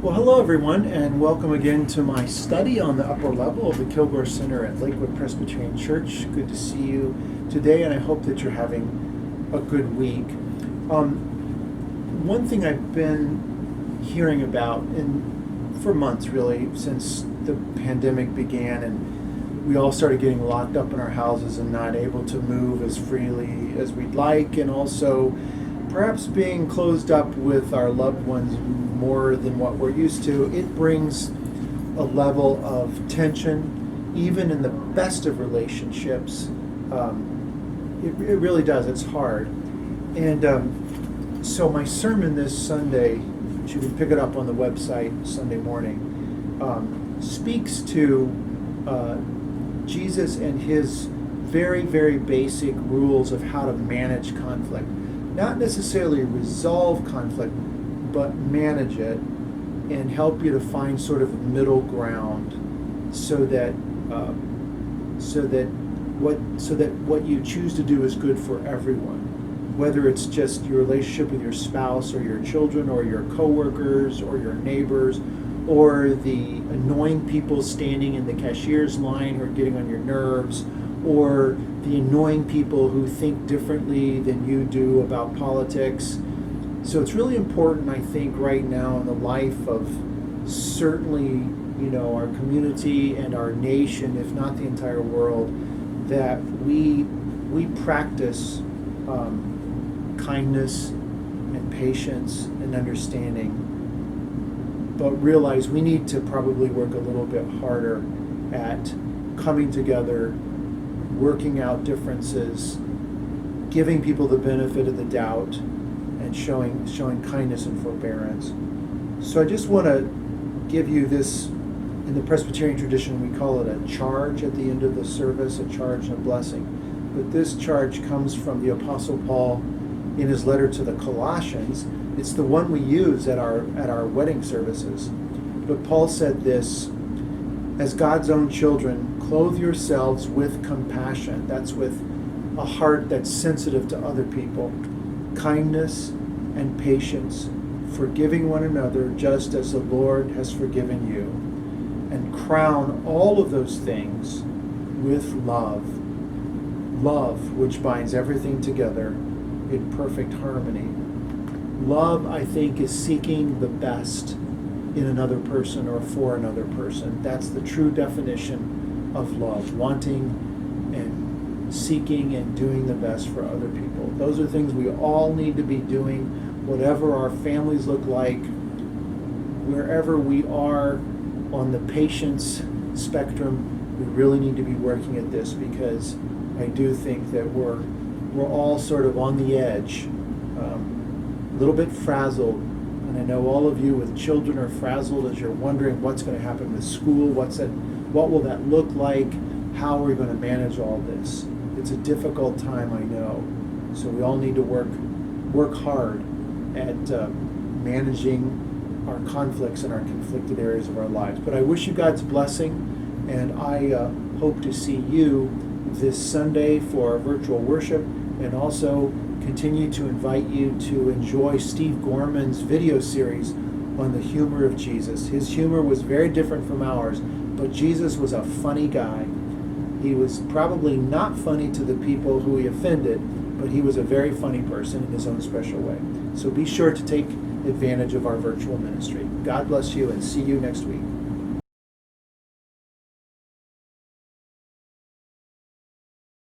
Well, hello everyone, and welcome again to my study on the upper level of the Kilgore Center at Lakewood Presbyterian Church. Good to see you today, and I hope that you're having a good week. One thing I've been hearing about for months, really, since the pandemic began and we all started getting locked up in our houses and not able to move as freely as we'd like, and also perhaps being closed up with our loved ones more than what we're used to, it brings a level of tension, even in the best of relationships. It really does. It's hard. And so my sermon this Sunday, which you can pick it up on the website Sunday morning, speaks to Jesus and his very, very basic rules of how to manage conflict. Not necessarily resolve conflict, but manage it and help you to find sort of a middle ground so that what you choose to do is good for everyone. Whether it's just your relationship with your spouse or your children or your coworkers or your neighbors or the annoying people standing in the cashier's line who are getting on your nerves, or the annoying people who think differently than you do about politics. So it's really important, I think, right now in the life of certainly, our community and our nation, if not the entire world, that we practice kindness and patience and understanding, but realize we need to probably work a little bit harder at coming together, working out differences, giving people the benefit of the doubt, and showing kindness and forbearance. So I just want to give you this. In the Presbyterian tradition, we call it a charge at the end of the service, a charge and a blessing. But this charge comes from the Apostle Paul in his letter to the Colossians. It's the one we use at our wedding services. But Paul said this: as God's own children, clothe yourselves with compassion. That's with a heart that's sensitive to other people. Kindness and patience, forgiving one another just as the Lord has forgiven you. And crown all of those things with love. Love, which binds everything together in perfect harmony. Love, I think, is seeking the best in another person or for another person. That's the true definition of love, wanting and seeking and doing the best for other people. Those are things we all need to be doing, whatever our families look like, wherever we are on the patience spectrum. We really need to be working at this, because I do think that we're all sort of on the edge, a little bit frazzled. And I know all of you with children are frazzled as you're wondering what's going to happen with school, what will that look like, how are we going to manage all this. It's a difficult time, I know. So we all need to work hard at managing our conflicts and our conflicted areas of our lives. But I wish you God's blessing, and I hope to see you this Sunday for our virtual worship, and also continue to invite you to enjoy Steve Gorman's video series on the humor of Jesus. His humor was very different from ours, but Jesus was a funny guy. He was probably not funny to the people who he offended, but he was a very funny person in his own special way. So be sure to take advantage of our virtual ministry. God bless you, and see you next week.